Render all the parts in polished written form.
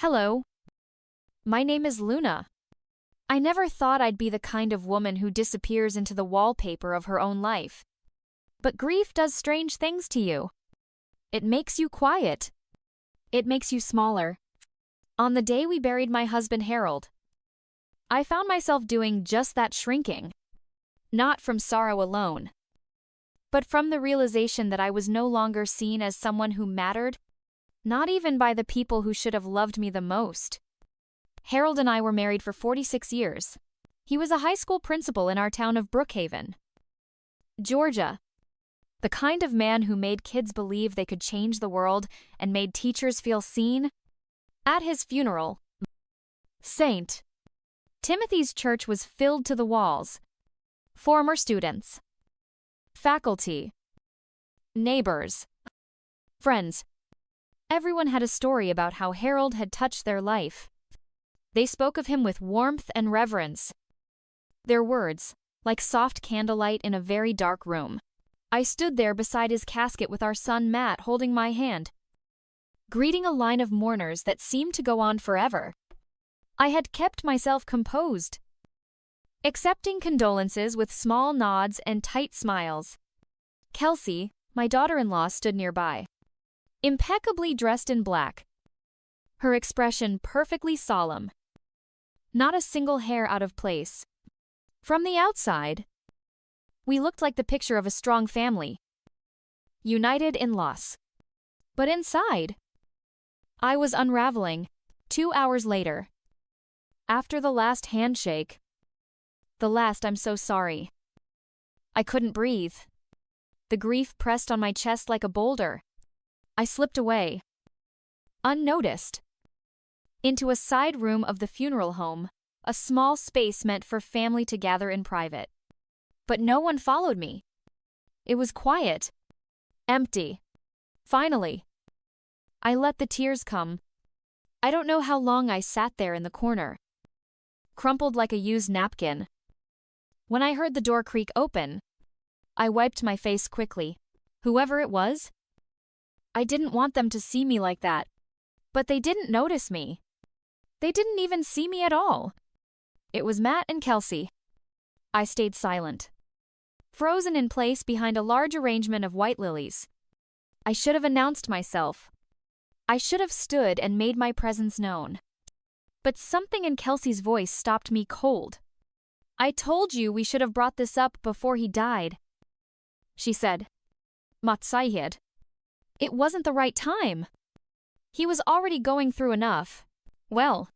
Hello, my name is Luna. I never thought I'd be the kind of woman who disappears into the wallpaper of her own life. But grief does strange things to you. It makes you quiet. It makes you smaller. On the day we buried my husband Harold, I found myself doing just that shrinking. Not from sorrow alone, but from the realization that I was no longer seen as someone who mattered, not even by the people who should have loved me the most. Harold and I were married for 46 years. He was a high school principal in our town of Brookhaven, Georgia. The kind of man who made kids believe they could change the world and made teachers feel seen. At his funeral, St. Timothy's Church was filled to the walls. Former students, faculty, neighbors, friends. Everyone had a story about how Harold had touched their life. They spoke of him with warmth and reverence. Their words, like soft candlelight in a very dark room. I stood there beside his casket with our son Matt holding my hand, greeting a line of mourners that seemed to go on forever. I had kept myself composed, accepting condolences with small nods and tight smiles. Kelsey, my daughter-in-law, stood nearby, impeccably dressed in black, her expression perfectly solemn, not a single hair out of place. From the outside, we looked like the picture of a strong family, united in loss. But inside, I was unraveling. 2 hours later, after the last handshake, the last "I'm so sorry," I couldn't breathe. The grief pressed on my chest like a boulder. I slipped away, unnoticed, into a side room of the funeral home, a small space meant for family to gather in private. But no one followed me. It was quiet, empty. Finally, I let the tears come. I don't know how long I sat there in the corner, crumpled like a used napkin. When I heard the door creak open, I wiped my face quickly. Whoever it was, I didn't want them to see me like that. But they didn't notice me. They didn't even see me at all. It was Matt and Kelsey. I stayed silent, frozen in place behind a large arrangement of white lilies. I should have announced myself. I should have stood and made my presence known. But something in Kelsey's voice stopped me cold. "I told you we should have brought this up before he died," she said. "Matsayed. It wasn't the right time. He was already going through enough. Well,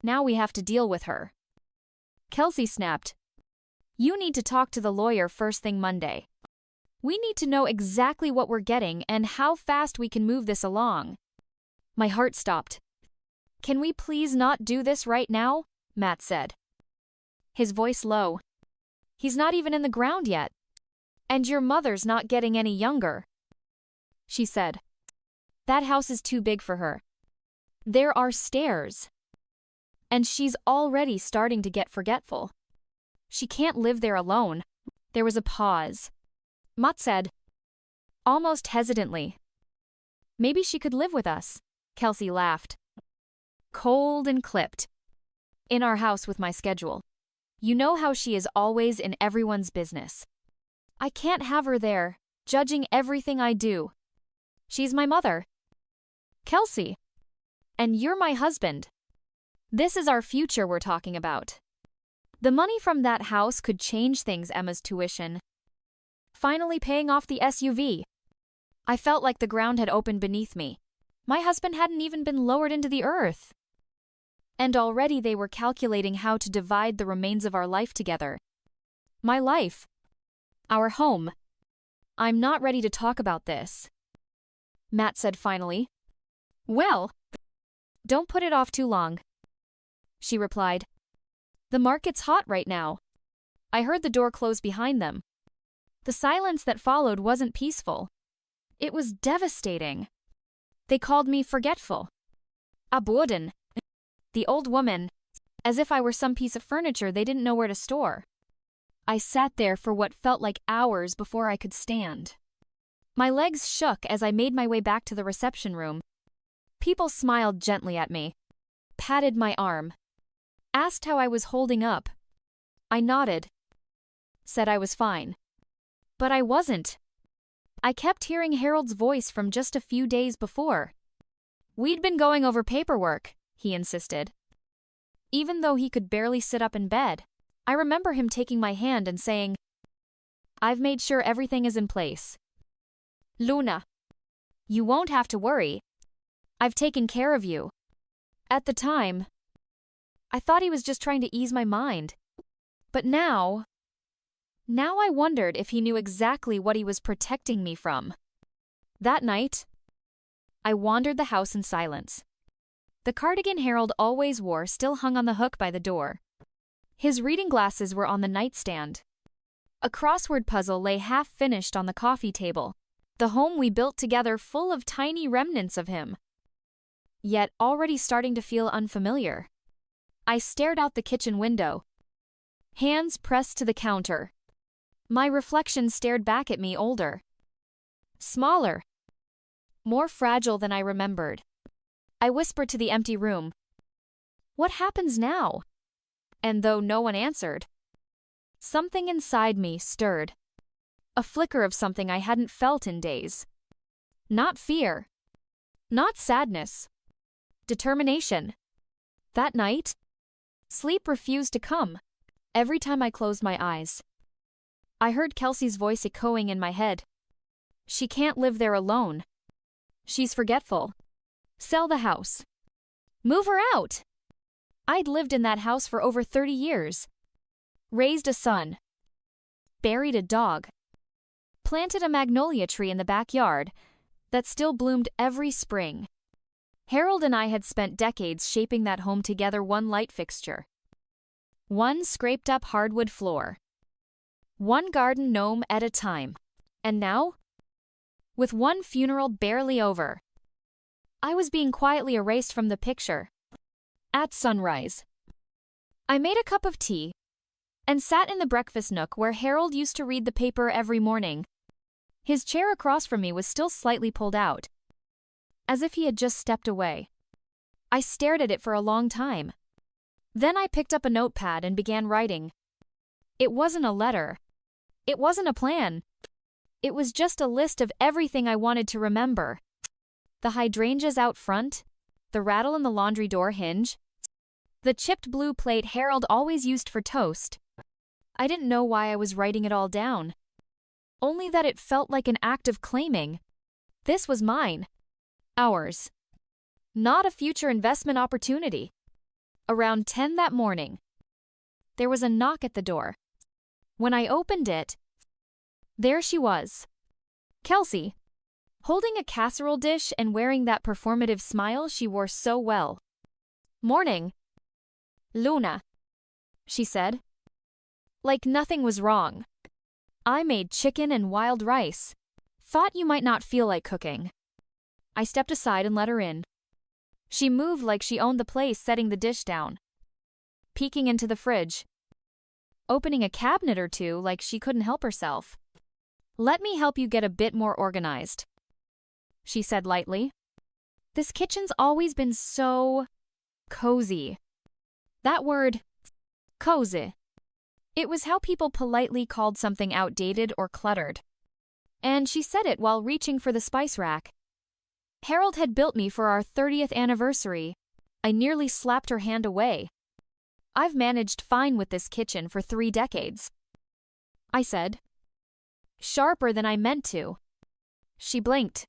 now we have to deal with her." Kelsey snapped. "You need to talk to the lawyer first thing Monday. We need to know exactly what we're getting and how fast we can move this along." My heart stopped. "Can we please not do this right now?" Matt said, his voice low. "He's not even in the ground yet. And your mother's not getting any younger," she said. "That house is too big for her. There are stairs. And she's already starting to get forgetful. She can't live there alone." There was a pause. Matt said, almost hesitantly, "Maybe she could live with us." Kelsey laughed. "Cold and clipped. In our house with my schedule. You know how she is always in everyone's business. I can't have her there, judging everything I do. She's my mother, Kelsey. And you're my husband. This is our future we're talking about. The money from that house could change things. Emma's tuition, finally paying off the SUV. I felt like the ground had opened beneath me. My husband hadn't even been lowered into the earth. And already they were calculating how to divide the remains of our life together. My life. Our home. "I'm not ready to talk about this," Matt said finally. "Well, don't put it off too long," she replied. "The market's hot right now." I heard the door close behind them. The silence that followed wasn't peaceful. It was devastating. They called me forgetful. Abuden. The old woman, as if I were some piece of furniture they didn't know where to store. I sat there for what felt like hours before I could stand. My legs shook as I made my way back to the reception room. People smiled gently at me, patted my arm, asked how I was holding up. I nodded, said I was fine. But I wasn't. I kept hearing Harold's voice from just a few days before. We'd been going over paperwork, he insisted. Even though he could barely sit up in bed, I remember him taking my hand and saying, "I've made sure everything is in place. Luna, you won't have to worry. I've taken care of you." At the time, I thought he was just trying to ease my mind. But now I wondered if he knew exactly what he was protecting me from. That night, I wandered the house in silence. The cardigan Harold always wore still hung on the hook by the door. His reading glasses were on the nightstand. A crossword puzzle lay half-finished on the coffee table, the home we built together full of tiny remnants of him, yet already starting to feel unfamiliar. I stared out the kitchen window, hands pressed to the counter. My reflection stared back at me, older, smaller, more fragile than I remembered. I whispered to the empty room, "What happens now?" And though no one answered, something inside me stirred. A flicker of something I hadn't felt in days. Not fear. Not sadness. Determination. That night, sleep refused to come. Every time I closed my eyes, I heard Kelsey's voice echoing in my head. She can't live there alone. She's forgetful. Sell the house. Move her out. I'd lived in that house for over 30 years. Raised a son. Buried a dog. Planted a magnolia tree in the backyard that still bloomed every spring. Harold and I had spent decades shaping that home together, one light fixture, one scraped-up hardwood floor, one garden gnome at a time. And now, with one funeral barely over, I was being quietly erased from the picture. At sunrise, I made a cup of tea and sat in the breakfast nook where Harold used to read the paper every morning. His chair across from me was still slightly pulled out, as if he had just stepped away. I stared at it for a long time. Then I picked up a notepad and began writing. It wasn't a letter. It wasn't a plan. It was just a list of everything I wanted to remember. The hydrangeas out front, the rattle in the laundry door hinge, the chipped blue plate Harold always used for toast. I didn't know why I was writing it all down. Only that it felt like an act of claiming. This was mine. Ours. Not a future investment opportunity. Around 10 that morning, there was a knock at the door. When I opened it, there she was. Kelsey, holding a casserole dish and wearing that performative smile she wore so well. "Morning, Luna," she said. Like nothing was wrong. "I made chicken and wild rice. Thought you might not feel like cooking." I stepped aside and let her in. She moved like she owned the place, setting the dish down, peeking into the fridge, opening a cabinet or two like she couldn't help herself. "Let me help you get a bit more organized," she said lightly. "This kitchen's always been so cozy." That word, cozy. It was how people politely called something outdated or cluttered. And she said it while reaching for the spice rack. Harold had built me for our 30th anniversary. I nearly slapped her hand away. "I've managed fine with this kitchen for 3 decades," I said, sharper than I meant to. She blinked,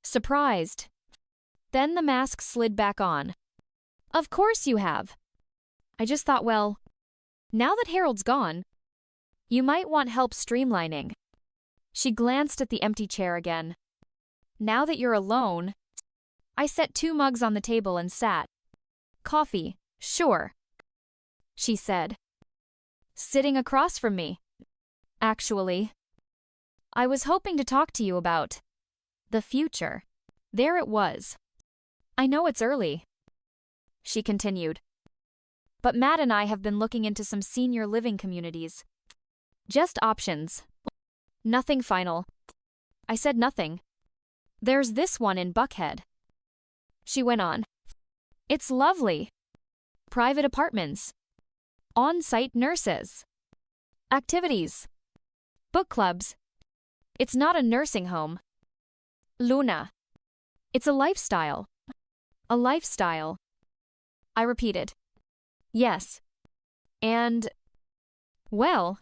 surprised. Then the mask slid back on. "Of course you have. I just thought, well, now that Harold's gone, you might want help streamlining." She glanced at the empty chair again. "Now that you're alone," I set 2 mugs on the table and sat. "Coffee, sure," she said, sitting across from me. "Actually, I was hoping to talk to you about the future." There it was. "I know it's early," she continued, "but Matt and I have been looking into some senior living communities. Just options. Nothing final." I said nothing. "There's this one in Buckhead. She went on. It's lovely. Private apartments. On-site nurses. Activities. Book clubs. It's not a nursing home. Luna. It's a lifestyle. A lifestyle. I repeated. Yes. And, well,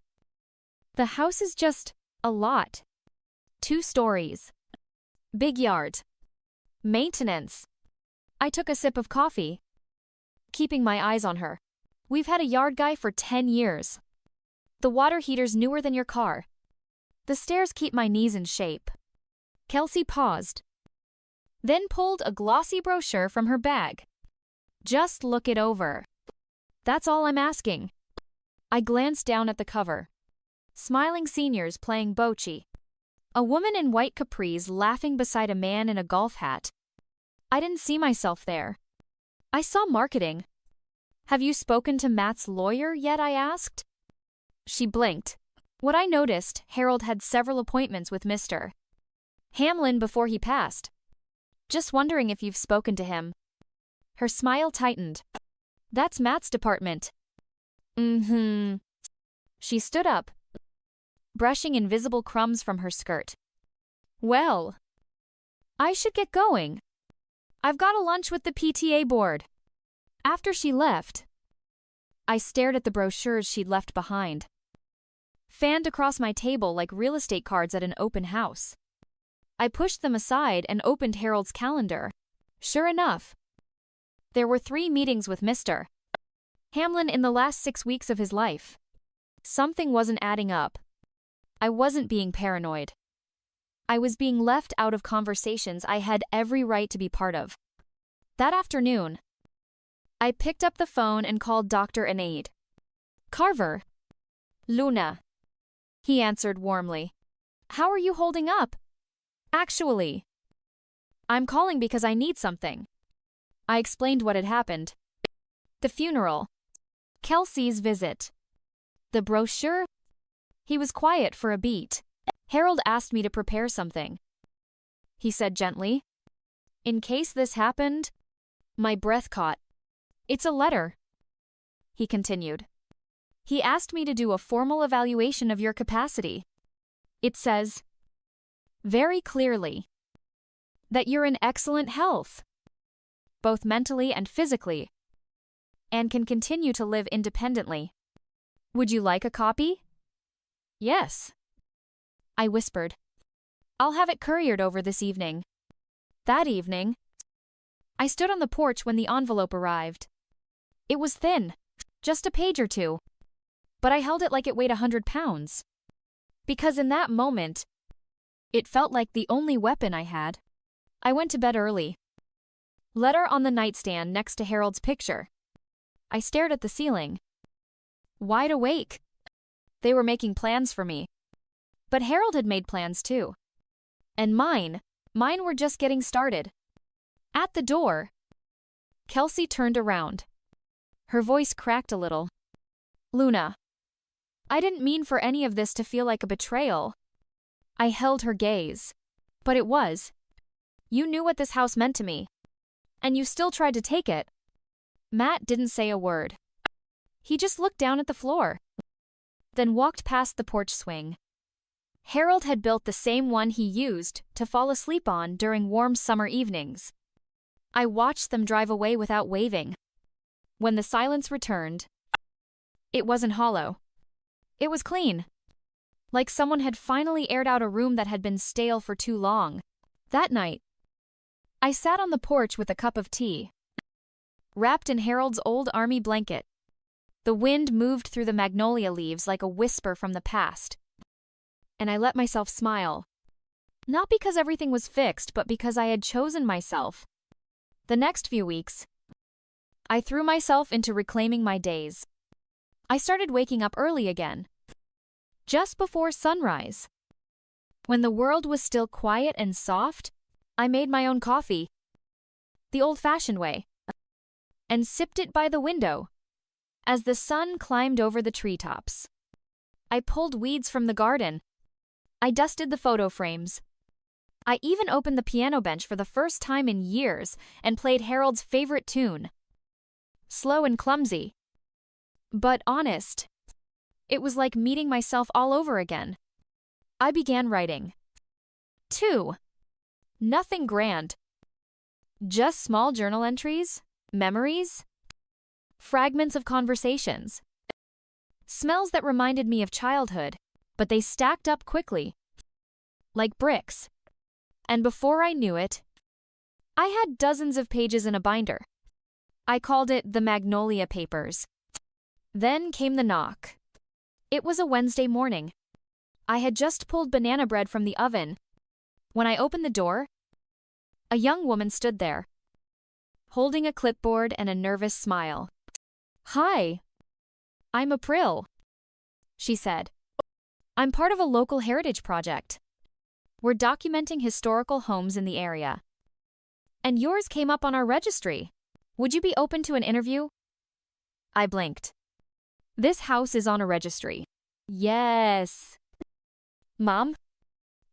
the house is just a lot. 2 stories. Big yard. Maintenance. I took a sip of coffee, keeping my eyes on her. We've had a yard guy for 10 years. The water heater's newer than your car. The stairs keep my knees in shape. Kelsey paused, then pulled a glossy brochure from her bag. Just look it over. That's all I'm asking. I glanced down at the cover. Smiling seniors playing bocce. A woman in white capris laughing beside a man in a golf hat. I didn't see myself there. I saw marketing. Have you spoken to Matt's lawyer yet? I asked. She blinked. What I noticed, Harold had several appointments with Mr. Hamlin before he passed. Just wondering if you've spoken to him. Her smile tightened. That's Matt's department. She stood up, brushing invisible crumbs from her skirt. Well, I should get going. I've got a lunch with the PTA board. After she left, I stared at the brochures she'd left behind, fanned across my table like real estate cards at an open house. I pushed them aside and opened Harold's calendar. Sure enough, there were 3 meetings with Mr. Hamlin in the last 6 weeks of his life. Something wasn't adding up. I wasn't being paranoid. I was being left out of conversations I had every right to be part of. That afternoon, I picked up the phone and called Dr. Anaid. Carver. Luna. He answered warmly. How are you holding up? Actually, I'm calling because I need something. I explained what had happened. The funeral. Kelsey's visit. The brochure. He was quiet for a beat. Harold asked me to prepare something. He said gently. In case this happened. My breath caught. It's a letter. He continued. He asked me to do a formal evaluation of your capacity. It says, very clearly, that you're in excellent health, both mentally and physically, and can continue to live independently. Would you like a copy? Yes. I whispered. I'll have it couriered over this evening. That evening, I stood on the porch when the envelope arrived. It was thin, just a page or 2, but I held it like it weighed 100 pounds. Because in that moment, it felt like the only weapon I had. I went to bed early. Letter on the nightstand next to Harold's picture. I stared at the ceiling. Wide awake. They were making plans for me. But Harold had made plans too. And mine were just getting started. At the door, Kelsey turned around. Her voice cracked a little. Luna, I didn't mean for any of this to feel like a betrayal. I held her gaze. But it was. You knew what this house meant to me. And you still tried to take it. Matt didn't say a word. He just looked down at the floor. Then walked past the porch swing. Harold had built the same one he used to fall asleep on during warm summer evenings. I watched them drive away without waving. When the silence returned, it wasn't hollow. It was clean. Like someone had finally aired out a room that had been stale for too long. That night, I sat on the porch with a cup of tea, wrapped in Harold's old army blanket. The wind moved through the magnolia leaves like a whisper from the past. And I let myself smile. Not because everything was fixed, but because I had chosen myself. The next few weeks, I threw myself into reclaiming my days. I started waking up early again, just before sunrise. When the world was still quiet and soft, I made my own coffee, the old-fashioned way, and sipped it by the window as the sun climbed over the treetops. I pulled weeds from the garden. I dusted the photo frames, I even opened the piano bench for the first time in years and played Harold's favorite tune. Slow and clumsy, but honest. It was like meeting myself all over again. I began writing. 2. Nothing grand. Just small journal entries, memories, fragments of conversations. Smells that reminded me of childhood, but they stacked up quickly, like bricks. And before I knew it, I had dozens of pages in a binder. I called it the Magnolia Papers. Then came the knock. It was a Wednesday morning. I had just pulled banana bread from the oven. When I opened the door, a young woman stood there, holding a clipboard and a nervous smile. "Hi, I'm April," she said. "I'm part of a local heritage project. We're documenting historical homes in the area. And yours came up on our registry. Would you be open to an interview?" I blinked. "This house is on a registry." "Yes." "Mom?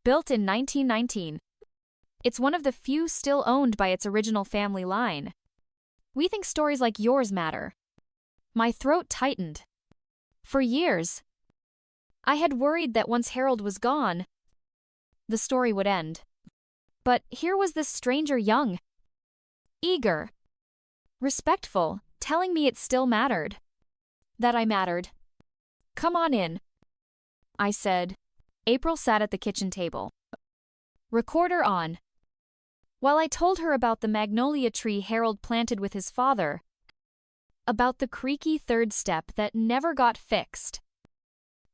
Built in 1919. It's one of the few still owned by its original family line. We think stories like yours matter." My throat tightened. For years, I had worried that once Harold was gone, the story would end. But here was this stranger, young, eager, respectful, telling me it still mattered. That I mattered. "Come on in," I said. April sat at the kitchen table. Recorder on. While I told her about the magnolia tree Harold planted with his father, about the creaky third step that never got fixed,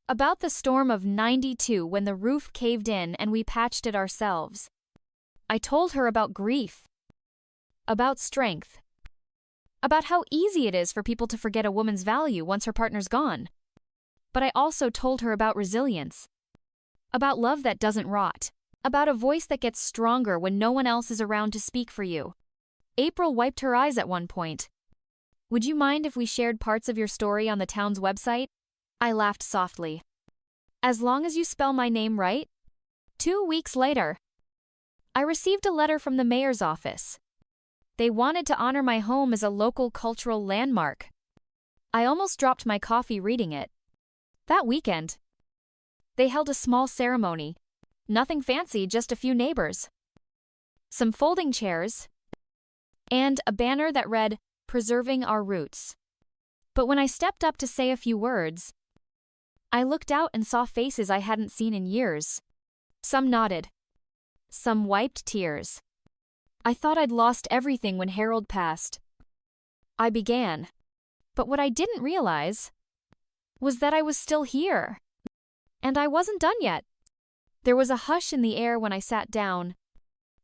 about the storm of '92 when the roof caved in and we patched it ourselves. I told her about grief, about strength, about how easy it is for people to forget a woman's value once her partner's gone. But I also told her about resilience, about love that doesn't rot, about a voice that gets stronger when no one else is around to speak for you. April wiped her eyes at one point. "Would you mind if we shared parts of your story on the town's website?" I laughed softly. "As long as you spell my name right." 2 weeks later, I received a letter from the mayor's office. They wanted to honor my home as a local cultural landmark. I almost dropped my coffee reading it. That weekend, they held a small ceremony. Nothing fancy, just a few neighbors, some folding chairs, and a banner that read, "Preserving Our Roots." But when I stepped up to say a few words, I looked out and saw faces I hadn't seen in years. Some nodded. Some wiped tears. I thought I'd lost everything when Harold passed. I began. But what I didn't realize was that I was still here. And I wasn't done yet. There was a hush in the air when I sat down,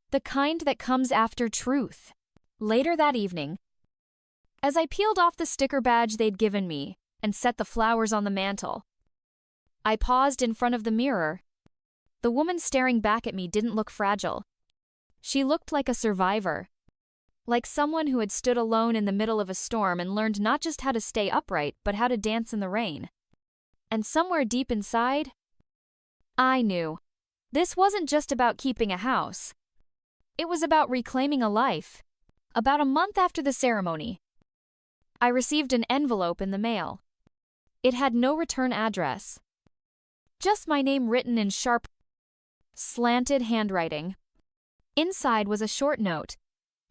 the kind that comes after truth. Later that evening, as I peeled off the sticker badge they'd given me and set the flowers on the mantel, I paused in front of the mirror. The woman staring back at me didn't look fragile. She looked like a survivor, like someone who had stood alone in the middle of a storm and learned not just how to stay upright, but how to dance in the rain. And somewhere deep inside, I knew. This wasn't just about keeping a house. It was about reclaiming a life. About a month after the ceremony, I received an envelope in the mail. It had no return address. Just my name written in sharp, slanted handwriting. Inside was a short note.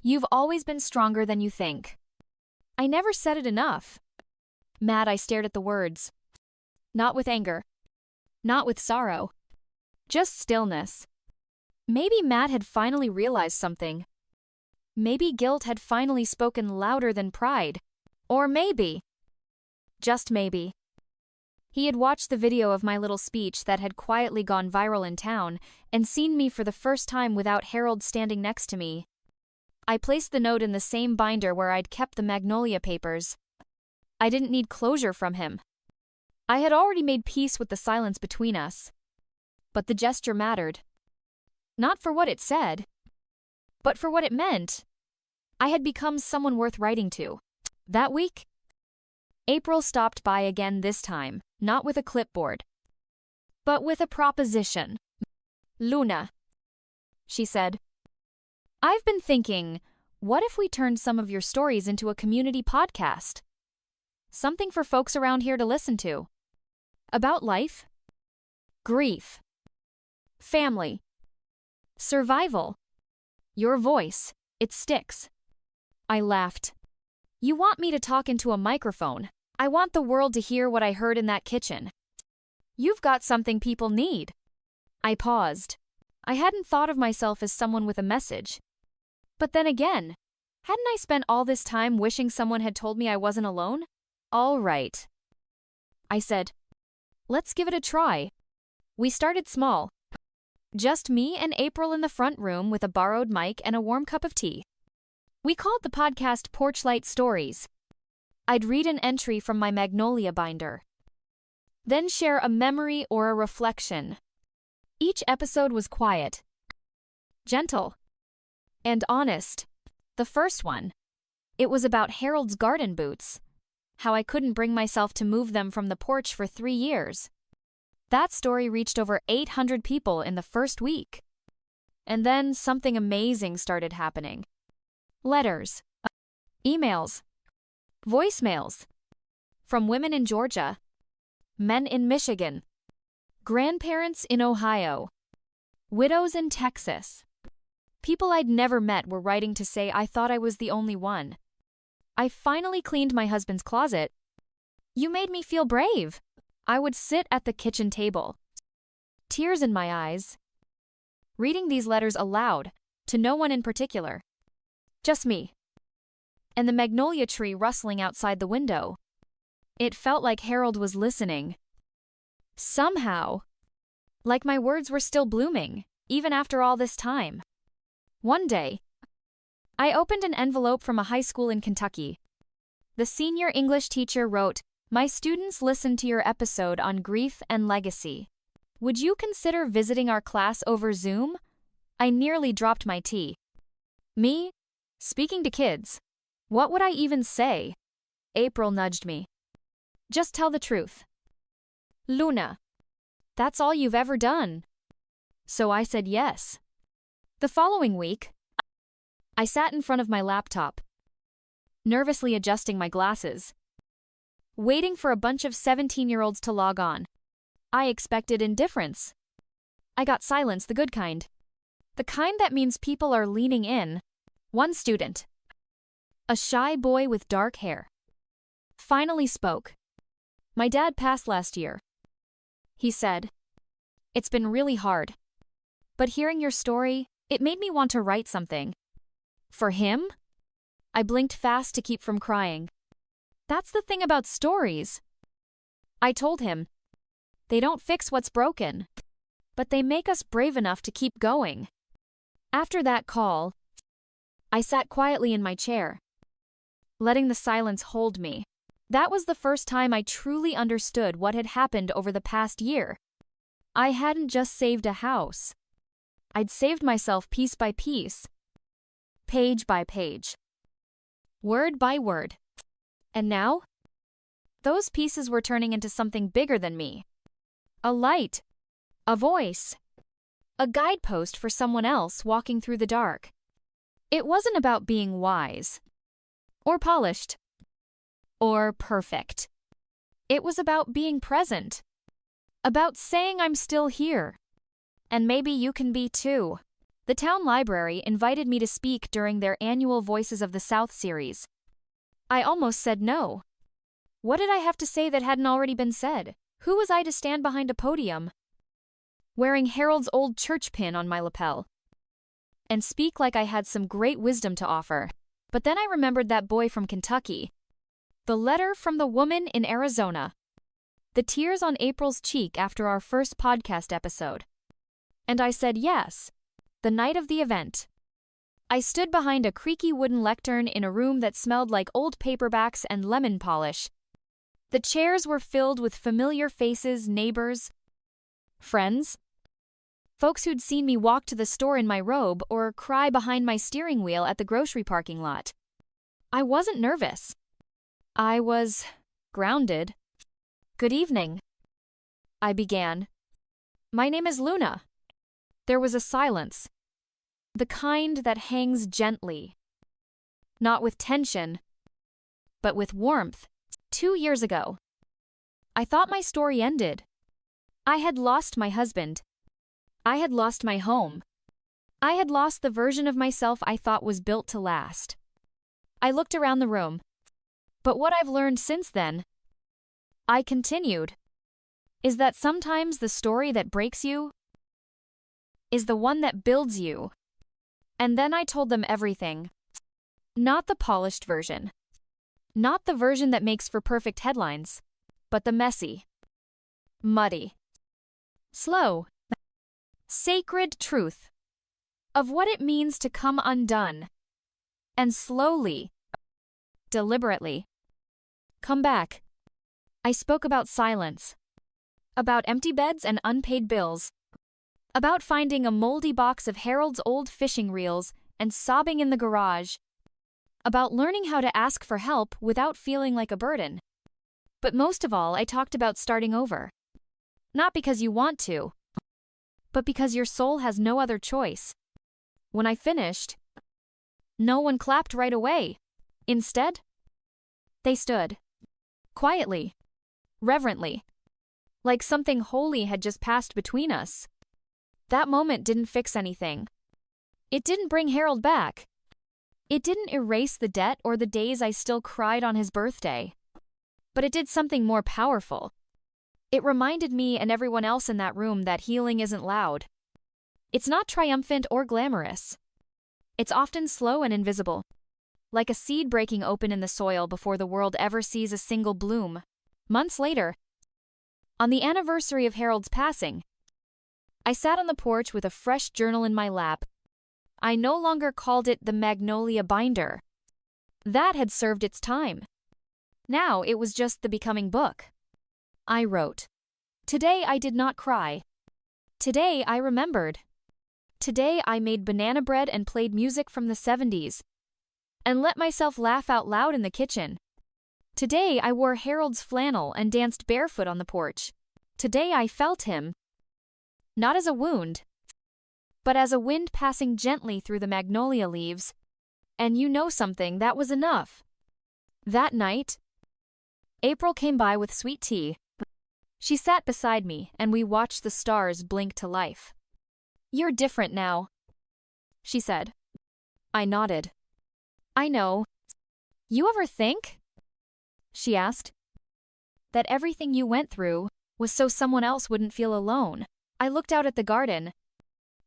"You've always been stronger than you think." I never said it enough. Mad, I stared at the words. Not with anger. Not with sorrow. Just stillness. Maybe Matt had finally realized something. Maybe guilt had finally spoken louder than pride. Or maybe, just maybe, he had watched the video of my little speech that had quietly gone viral in town and seen me for the first time without Harold standing next to me. I placed the note in the same binder where I'd kept the magnolia papers. I didn't need closure from him. I had already made peace with the silence between us. But the gesture mattered. Not for what it said, but for what it meant. I had become someone worth writing to. That week, April stopped by again, this time, not with a clipboard, but with a proposition. "Luna, she said. I've been thinking, what if we turned some of your stories into a community podcast? Something for folks around here to listen to. About life, grief, family, survival. Your voice, it sticks. I laughed. You want me to talk into a microphone? I want the world to hear what I heard in that kitchen. You've got something people need. I paused. I hadn't thought of myself as someone with a message. But then again, hadn't I spent all this time wishing someone had told me I wasn't alone? All right, I said. Let's give it a try. We started small. Just me and April in the front room with a borrowed mic and a warm cup of tea. We called the podcast Porchlight Stories. I'd read an entry from my Magnolia binder, then share a memory or a reflection. Each episode was quiet, gentle, and honest. The first one, it was about Harold's garden boots, how I couldn't bring myself to move them from the porch for 3 years. That story reached over 800 people in the first week. And then something amazing started happening. Letters, emails, voicemails, from women in Georgia, men in Michigan, grandparents in Ohio, widows in Texas. People I'd never met were writing to say I thought I was the only one. I finally cleaned my husband's closet. You made me feel brave. I would sit at the kitchen table, tears in my eyes, reading these letters aloud, to no one in particular. Just me. And the magnolia tree rustling outside the window. It felt like Harold was listening. Somehow. Like my words were still blooming, even after all this time. One day, I opened an envelope from a high school in Kentucky. The senior English teacher wrote, "My students listened to your episode on grief and legacy. Would you consider visiting our class over Zoom?" I nearly dropped my tea. Me? Speaking to kids. What would I even say? April nudged me. Just tell the truth. Luna. That's all you've ever done. So I said yes. The following week, I sat in front of my laptop, nervously adjusting my glasses, waiting for a bunch of 17-year-olds to log on. I expected indifference. I got silence, the good kind. The kind that means people are leaning in. One student, a shy boy with dark hair, finally spoke. My dad passed last year. He said, "It's been really hard. But hearing your story, it made me want to write something." For him? I blinked fast to keep from crying. That's the thing about stories. I told him, they don't fix what's broken, but they make us brave enough to keep going. After that call, I sat quietly in my chair, letting the silence hold me. That was the first time I truly understood what had happened over the past year. I hadn't just saved a house. I'd saved myself piece by piece, page by page, word by word. And now, those pieces were turning into something bigger than me. A light, a voice, a guidepost for someone else walking through the dark. It wasn't about being wise, or polished, or perfect. It was about being present, about saying I'm still here. And maybe you can be too. The town library invited me to speak during their annual Voices of the South series. I almost said no. What did I have to say that hadn't already been said? Who was I to stand behind a podium, wearing Harold's old church pin on my lapel, and speak like I had some great wisdom to offer? But then I remembered that boy from Kentucky, the letter from the woman in Arizona, the tears on April's cheek after our first podcast episode. And I said yes, the night of the event. I stood behind a creaky wooden lectern in a room that smelled like old paperbacks and lemon polish. The chairs were filled with familiar faces, neighbors, friends, folks who'd seen me walk to the store in my robe or cry behind my steering wheel at the grocery parking lot. I wasn't nervous. I was grounded. "Good evening," I began. "My name is Luna." There was a silence. The kind that hangs gently. Not with tension, but with warmth. 2 years ago, I thought my story ended. I had lost my husband. I had lost my home. I had lost the version of myself I thought was built to last. I looked around the room. But what I've learned since then, I continued, is that sometimes the story that breaks you is the one that builds you. And then I told them everything. Not the polished version. Not the version that makes for perfect headlines, but the messy, muddy, slow, sacred truth of what it means to come undone and slowly, deliberately, come back. I spoke about silence, about empty beds and unpaid bills, about finding a moldy box of Harold's old fishing reels and sobbing in the garage, about learning how to ask for help without feeling like a burden. But most of all, I talked about starting over. Not because you want to, but because your soul has no other choice. When I finished, no one clapped right away. Instead, they stood, quietly, reverently, like something holy had just passed between us. That moment didn't fix anything. It didn't bring Harold back. It didn't erase the debt or the days I still cried on his birthday. But it did something more powerful. It reminded me and everyone else in that room that healing isn't loud. It's not triumphant or glamorous. It's often slow and invisible, like a seed breaking open in the soil before the world ever sees a single bloom. Months later, on the anniversary of Harold's passing, I sat on the porch with a fresh journal in my lap. I no longer called it the Magnolia Binder. That had served its time. Now it was just the becoming book. I wrote, "Today I did not cry. Today I remembered. Today I made banana bread and played music from the 70s. And let myself laugh out loud in the kitchen. Today I wore Harold's flannel and danced barefoot on the porch. Today I felt him. Not as a wound, but as a wind passing gently through the magnolia leaves. And you know something, that was enough." That night, April came by with sweet tea. She sat beside me, and we watched the stars blink to life. "You're different now," she said. I nodded. "I know. You ever think," she asked, "that everything you went through was so someone else wouldn't feel alone?" I looked out at the garden.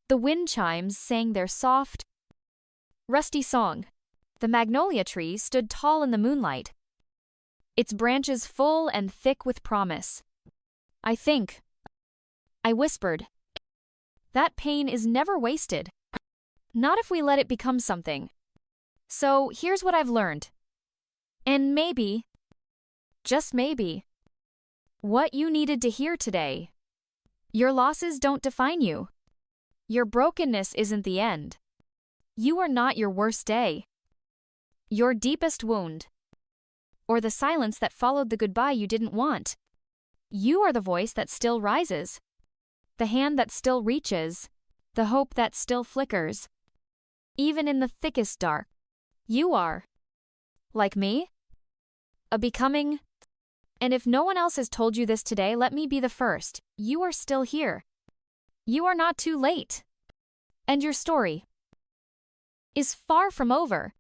The wind chimes sang their soft, rusty song. The magnolia tree stood tall in the moonlight, its branches full and thick with promise. I think," I whispered, "that pain is never wasted. Not if we let it become something. So here's what I've learned. And maybe, just maybe, what you needed to hear today. Your losses don't define you. Your brokenness isn't the end. You are not your worst day. Your deepest wound, or the silence that followed the goodbye you didn't want. You are the voice that still rises, the hand that still reaches, the hope that still flickers. Even in the thickest dark, you are, like me, a becoming. And if no one else has told you this today, let me be the first. You are still here. You are not too late. And your story is far from over.